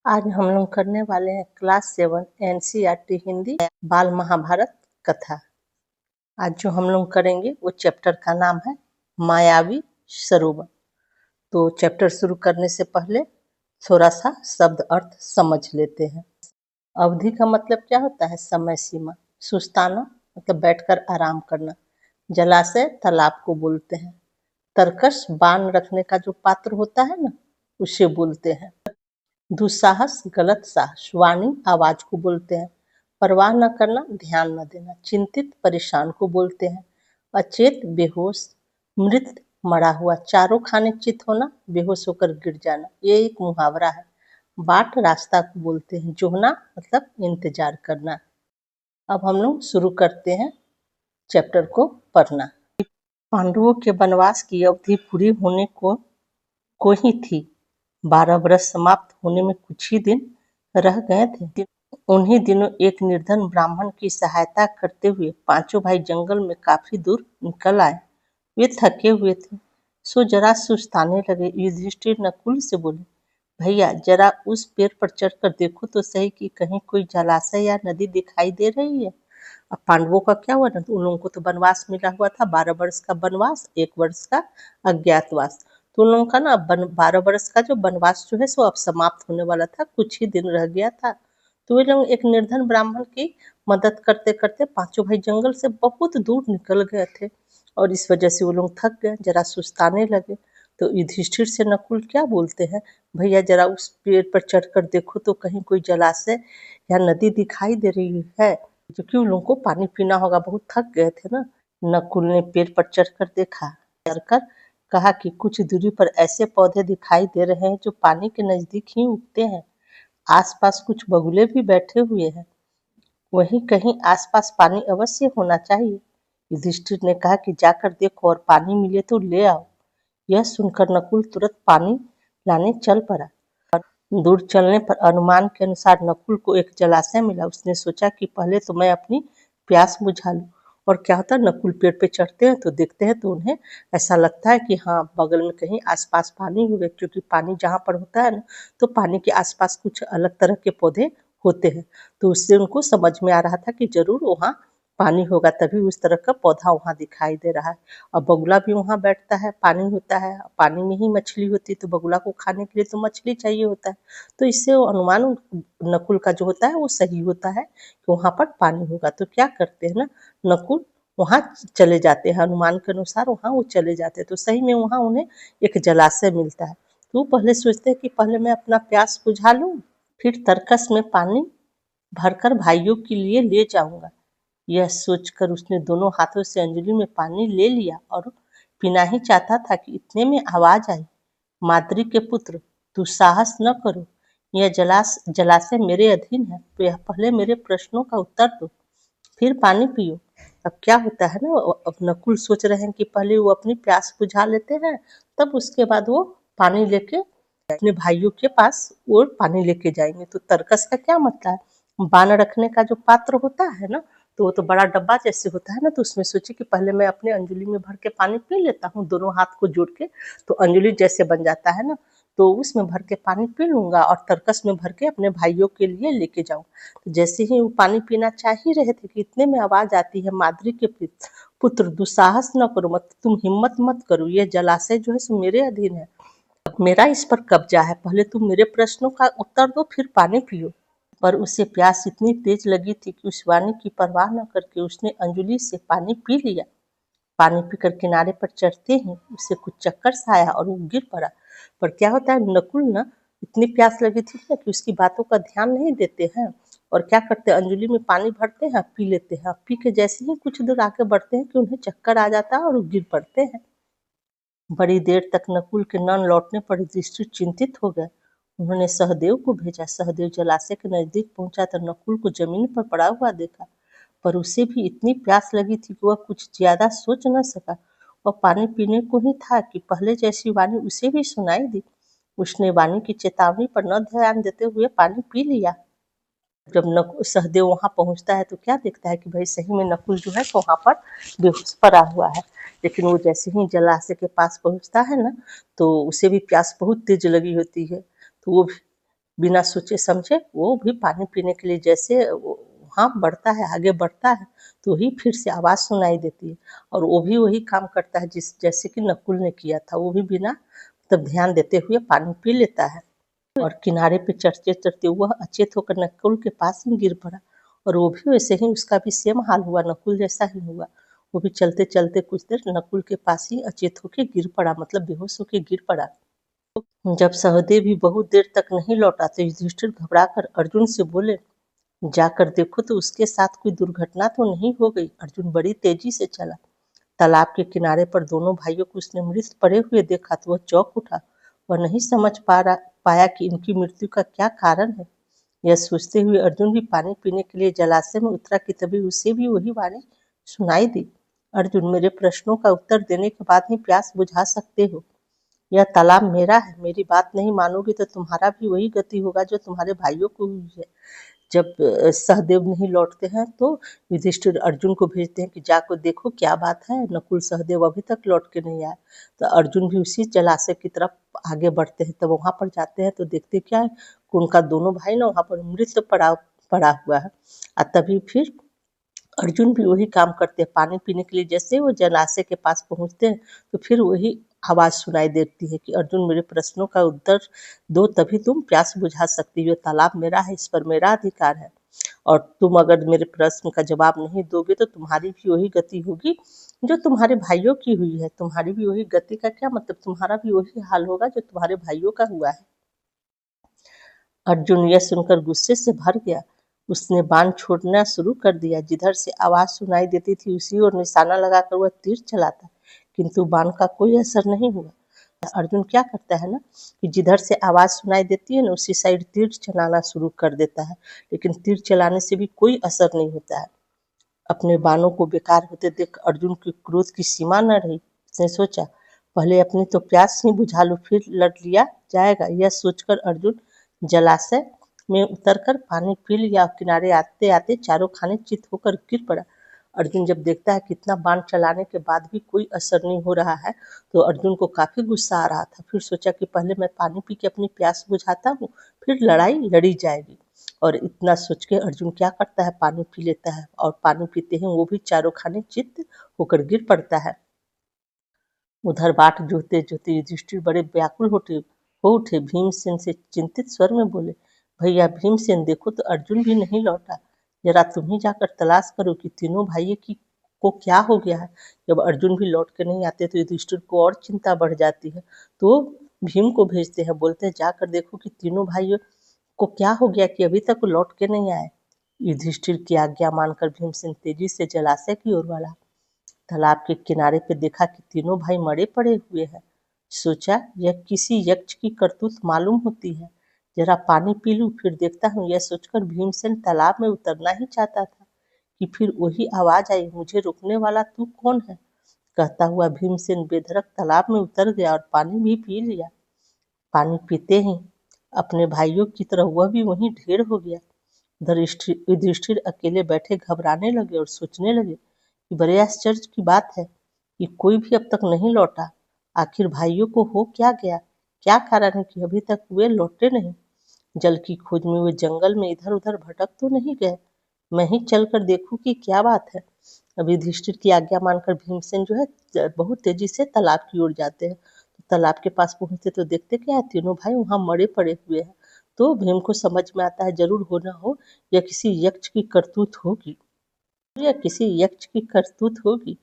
आज हम लोग करने वाले हैं क्लास 7 एनसीईआरटी हिंदी बाल महाभारत कथा। आज जो हम लोग करेंगे वो चैप्टर का नाम है मायावी सरोवर। तो चैप्टर शुरू करने से पहले थोड़ा सा शब्द अर्थ समझ लेते हैं। अवधि का मतलब क्या होता है? समय सीमा। सुस्ताना मतलब बैठकर आराम करना। जलाशय तालाब को बोलते हैं। तरकश बाण रखने का जो पात्र होता है ना, उसे बोलते हैं। दुस्साहस गलत साहस। वाणी आवाज को बोलते हैं। परवाह न करना, ध्यान न देना। चिंतित परेशान को बोलते हैं। अचेत बेहोश। मृत मरा हुआ। चारों खाने चित होना, बेहोश होकर गिर जाना, ये एक मुहावरा है। बाट रास्ता को बोलते हैं। जोहना मतलब इंतजार करना। अब हम लोग शुरू करते हैं चैप्टर को पढ़ना। पांडवों के वनवास की अवधि पूरी होने को ही थी। 12 वर्ष समाप्त होने में कुछ ही दिन रह गए थे। उन्हीं दिनों एक निर्धन ब्राह्मण की सहायता करते हुए पांचों भाई जंगल में काफी दूर निकल आए। वे थके हुए थे, सो जरा सुस्ताने लगे। युधिष्ठिर नकुल से बोले, भैया जरा उस पेड़ पर चढ़कर देखो तो सही कि कहीं कोई जलाशय या नदी दिखाई दे रही है। अब पांडवों का क्या हुआ ना, तो उन लोगों को तो वनवास मिला हुआ था, 12 वर्ष का वनवास, 1 वर्ष का अज्ञातवास। तो उन लोगों का ना 12 वर्ष का जो वनवास जो है सो अब समाप्त होने वाला था, कुछ ही दिन रह गया था। तो वे लोग एक निर्धन ब्राह्मण की मदद करते करते पांचों भाई जंगल से बहुत दूर निकल गए थे और इस वजह से वो लोग थक गए, जरा सुस्ताने लगे। तो युधिष्ठिर से नकुल क्या बोलते हैं, भैया जरा उस पेड़ पर चढ़कर देखो तो कहीं कोई जलाशय या नदी दिखाई दे रही है, क्योंकि उन लोगों को पानी पीना होगा, बहुत थक गए थे ना। नकुल ने पेड़ पर चढ़कर देखा, चढ़कर कहा कि कुछ दूरी पर ऐसे पौधे दिखाई दे रहे हैं जो पानी के नजदीक ही उगते हैं। आसपास कुछ बगुले भी बैठे हुए हैं, वहीं कहीं आसपास पानी अवश्य होना चाहिए। युधिष्ठिर ने कहा कि जाकर देखो और पानी मिले तो ले आओ। यह सुनकर नकुल तुरंत पानी लाने चल पड़ा। दूर चलने पर अनुमान के अनुसार नकुल को एक जलाशय मिला। उसने सोचा कि पहले तो मैं अपनी प्यास बुझा लूं। और क्या होता है, नकुल पेड़ पे चढ़ते हैं तो देखते हैं तो उन्हें ऐसा लगता है कि हाँ बगल में कहीं आसपास पानी होगा, क्योंकि पानी जहाँ पर होता है ना तो पानी के आसपास कुछ अलग तरह के पौधे होते हैं। तो उससे उनको समझ में आ रहा था कि जरूर वहाँ पानी होगा, तभी उस तरह का पौधा वहाँ दिखाई दे रहा है। और बगुला भी वहाँ बैठता है, पानी होता है, पानी में ही मछली होती है, तो बगुला को खाने के लिए तो मछली चाहिए होता है। तो इससे वो अनुमान नकुल का जो होता है वो सही होता है कि वहाँ पर पानी होगा। तो क्या करते हैं ना, नकुल वहाँ चले जाते हैं, अनुमान के अनुसार वहाँ वो चले जाते हैं। तो सही में वहाँ उन्हें एक जलाशय मिलता है। तो वो पहले सोचते हैं कि पहले मैं अपना प्यास बुझा लूँ, फिर तरकस में पानी भरकर भाइयों के लिए ले जाऊंगा। यह सोचकर उसने दोनों हाथों से अंजलि में पानी ले लिया और पीना ही चाहता था कि इतने में आवाज आई, माद्री के पुत्र तू साहस न करो, यह जलाशय मेरे अधीन है, तो यह पहले मेरे प्रश्नों का उत्तर दो, फिर पानी पियो। अब क्या होता है ना, अब नकुल सोच रहे हैं कि पहले वो अपनी प्यास बुझा लेते हैं, तब उसके बाद वो पानी लेके अपने भाइयों के पास वो पानी लेके जाएंगे। तो तरकस का क्या मतलब है, बाण रखने का जो पात्र होता है ना, तो वो तो बड़ा डब्बा जैसे होता है ना, तो उसमें सोचे कि पहले मैं अपने अंजलि में भर के पानी पी लेता हूँ, दोनों हाथ को जोड़ के, तो अंजलि जैसे बन जाता है ना, तो उसमें भर के पानी पी लूंगा और तरकस में भर के अपने भाइयों के लिए लेके जाऊंगा। तो जैसे ही वो पानी पीना चाह ही रहे थे कि इतने में आवाज आती है, माद्री के पुत्र दुस्साहस न करो, मत तुम हिम्मत मत करो, ये जलाशय जो है सो मेरे अधीन है, मेरा इस पर कब्जा है, पहले तुम मेरे प्रश्नों का उत्तर दो फिर पानी पियो। पर उसे प्यास इतनी तेज लगी थी कि उस वाणी की परवाह न करके उसने अंजलि से पानी पी लिया। पानी पीकर किनारे पर चढ़ते ही उसे कुछ चक्कर सा आया और वो गिर पड़ा। पर क्या होता है, नकुल ना इतनी प्यास लगी थी ना कि उसकी बातों का ध्यान नहीं देते हैं और क्या करते हैं, अंजलि में पानी भरते हैं, पी लेते हैं। पी के जैसे ही कुछ दूर आगे बढ़ते हैं कि उन्हें चक्कर आ जाता है और वो गिर पड़ते हैं। बड़ी देर तक नकुल के न लौटने पर युधिष्ठिर चिंतित हो गए। उन्होंने सहदेव को भेजा। सहदेव जलाशय के नजदीक पहुंचा तो नकुल को जमीन पर पड़ा हुआ देखा, पर उसे भी इतनी प्यास लगी थी कि वह कुछ ज्यादा सोच न सका। वह पानी पीने को ही था कि पहले जैसी वाणी उसे भी सुनाई दी। उसने वाणी की चेतावनी पर न ध्यान देते हुए पानी पी लिया। जब नकुल सहदेव वहां पहुंचता है तो क्या देखता है कि भाई सही में नकुल जो है तो वहां पर बेहोश पड़ा हुआ है। लेकिन वो जैसे ही जलाशय के पास पहुंचता है ना, तो उसे भी प्यास बहुत तेज लगी होती है, तो वो भी बिना सोचे समझे वो भी पानी पीने के लिए जैसे वहाँ बढ़ता है, आगे बढ़ता है, तो ही फिर से आवाज़ सुनाई देती है और वो भी वही काम करता है जैसे कि नकुल ने किया था। वो भी बिना तब ध्यान देते हुए पानी पी लेता है और किनारे पे चढ़ते-चढ़ते वह अचेत होकर नकुल के पास ही गिर पड़ा और वो भी वैसे ही उसका भी सेम हाल हुआ, नकुल जैसा ही हुआ। वो भी चलते-चलते कुछ देर नकुल के पास ही अचेत होके गिर पड़ा, मतलब बेहोश होके गिर पड़ा। जब सहदेव भी बहुत देर तक नहीं लौटा तो युधिष्ठिर घबराकर अर्जुन से बोले, जाकर देखो तो उसके साथ कोई दुर्घटना तो नहीं हो गई। अर्जुन बड़ी तेजी से चला। तालाब के किनारे पर दोनों भाइयों को उसने मृत पड़े हुए देखा तो वह चौंक उठा। वह नहीं समझ पाया कि इनकी मृत्यु का क्या कारण है। यह सोचते हुए अर्जुन भी पानी पीने के लिए जलाशय में उतरा कि तभी उसे भी वही वाणी सुनाई दी, अर्जुन, मेरे प्रश्नों का उत्तर देने के बाद ही प्यास बुझा सकते हो। यह तालाब मेरा है, मेरी बात नहीं मानोगे तो तुम्हारा भी वही गति होगा जो तुम्हारे भाइयों को हुई है। जब सहदेव नहीं लौटते हैं तो युधिष्ठिर अर्जुन को भेजते हैं कि जाकर देखो क्या बात है। नकुल सहदेव अभी तक लौट के नहीं आए। तो अर्जुन भी उसी जलाशय की तरफ आगे बढ़ते हैं। तब वहां पर जाते हैं तो देखते क्या है कि उनका दोनों भाई ना वहां पर मृत पड़ा पड़ा हुआ है। और तभी फिर अर्जुन भी वही काम करते हैं। पानी पीने के लिए जैसे वो जलाशय के पास पहुंचते हैं तो फिर वही आवाज सुनाई देती है कि अर्जुन, मेरे प्रश्नों का उत्तर दो तभी तुम प्यास बुझा सकती हो। तालाब मेरा है, इस पर मेरा अधिकार है और तुम अगर मेरे प्रश्न का जवाब नहीं दोगे तो तुम्हारी भी वही गति होगी जो तुम्हारे भाइयों की हुई है। तुम्हारी भी वही गति का क्या मतलब, तुम्हारा भी वही हाल होगा जो तुम्हारे भाइयों का हुआ है। अर्जुन यह सुनकर गुस्से से भर गया। उसने बाण छोड़ना शुरू कर दिया। जिधर से आवाज सुनाई देती थी उसी ओर निशाना लगाकर वह तीर चलाता, किंतु बाण का कोई असर नहीं हुआ। अर्जुन क्या करता है ना कि जिधर से आवाज सुनाई देती है ना उसी साइड तीर चलाना शुरू कर देता है, लेकिन तीर चलाने से भी कोई असर नहीं होता है। अपने बाणों को बेकार होते देख अर्जुन की क्रोध की सीमा न रही। उसने सोचा, पहले अपनी तो प्यास ही बुझा लूं, फिर लड़ लिया जाएगा। यह सोचकर अर्जुन जलाशय में उतरकर पानी पी लिया। किनारे आते आते चारों खाने चित होकर गिर पड़ा। अर्जुन जब देखता है कितना बाण चलाने के बाद भी कोई असर नहीं हो रहा है तो अर्जुन को काफी गुस्सा आ रहा था। फिर सोचा कि पहले मैं पानी पी के अपनी प्यास बुझाता हूँ, फिर लड़ाई लड़ी जाएगी। और इतना सोच के अर्जुन क्या करता है, पानी पी लेता है और पानी पीते ही वो भी चारों खाने चित्त होकर गिर पड़ता है। उधर बाट जोते जोते युधिष्ठिर बड़े व्याकुल हो उठे। भीमसेन से चिंतित स्वर में बोले, भैया भीमसेन, देखो तो अर्जुन भी नहीं लौटा। जरा तुम ही जाकर तलाश करो कि तीनों भाइयों की को क्या हो गया है। जब अर्जुन भी लौट के नहीं आते तो युधिष्ठिर को और चिंता बढ़ जाती है। तो भीम को भेजते हैं, बोलते हैं जाकर देखो कि तीनों भाइयों को क्या हो गया कि अभी तक लौट के नहीं आए। युधिष्ठिर की आज्ञा मानकर भीमसेन तेजी से जलाशय की ओर बढ़ा। तालाब के किनारे पे देखा कि तीनों भाई मरे पड़े हुए हैं। सोचा यह किसी यक्ष की करतूत मालूम होती है, जरा पानी पी लूं फिर देखता हूँ। यह सोचकर भीमसेन तालाब में उतरना ही चाहता था कि फिर वही आवाज आई, मुझे रोकने वाला तू कौन है। कहता हुआ भीमसेन बेधड़क तालाब में उतर गया और पानी भी पी लिया। पानी पीते ही अपने भाइयों की तरह वह भी वहीं ढेर हो गया। युधिष्ठिर अकेले बैठे घबराने लगे और सोचने लगे कि बड़े आश्चर्य की बात है कि कोई भी अब तक नहीं लौटा। आखिर भाइयों को हो क्या गया, क्या कारण है कि अभी तक वे लौटे नहीं। जल की खोज में वे जंगल में इधर उधर भटक तो नहीं गए। मैं ही चलकर देखूं कि क्या बात है। अब युधिष्ठिर की आज्ञा मानकर भीमसेन जो है बहुत तेजी से तालाब की ओर जाते हैं। तो तालाब के पास पहुंचते तो देखते क्या है, तीनों भाई वहां मरे पड़े हुए हैं। तो भीम को समझ में आता है जरूर हो ना हो यह किसी यक्ष की करतूत होगी, या किसी यक्ष की करतूत होगी।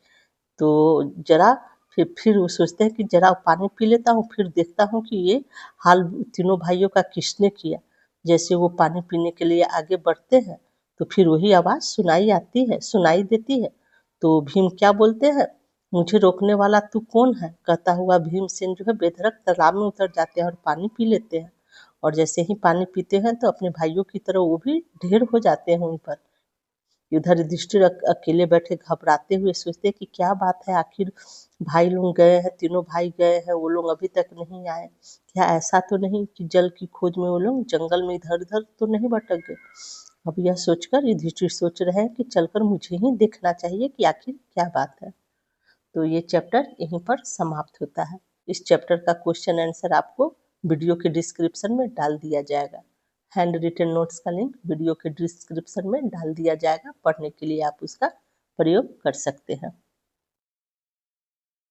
तो जरा फिर वो सोचते हैं कि जरा पानी पी लेता हूँ फिर देखता हूँ कि ये हाल तीनों भाइयों का किसने किया। जैसे वो पानी पीने के लिए आगे बढ़ते हैं तो फिर वही आवाज सुनाई देती है। तो भीम क्या बोलते हैं, मुझे रोकने वाला तू कौन है। कहता हुआ भीमसेन जो है बेधड़क तालाब में उतर जाते हैं और पानी पी लेते हैं। और जैसे ही पानी पीते हैं तो अपने भाइयों की तरह वो भी ढेर हो जाते हैं उन पर। इधर युधिष्ठिर अकेले बैठे घबराते हुए सोचते कि क्या बात है, आखिर भाई लोग गए हैं, तीनों भाई गए हैं, वो लोग अभी तक नहीं आए। क्या ऐसा तो नहीं कि जल की खोज में वो लोग जंगल में इधर उधर तो नहीं भटक गए। अब यह सोचकर युधिष्ठिर सोच रहे हैं कि चलकर मुझे ही देखना चाहिए कि आखिर क्या बात है। तो ये चैप्टर यहीं पर समाप्त होता है। इस चैप्टर का क्वेश्चन आंसर आपको वीडियो के डिस्क्रिप्शन में डाल दिया जाएगा। हैंड रिटन नोट्स का लिंक वीडियो के डिस्क्रिप्शन में डाल दिया जाएगा, पढ़ने के लिए आप उसका प्रयोग कर सकते हैं।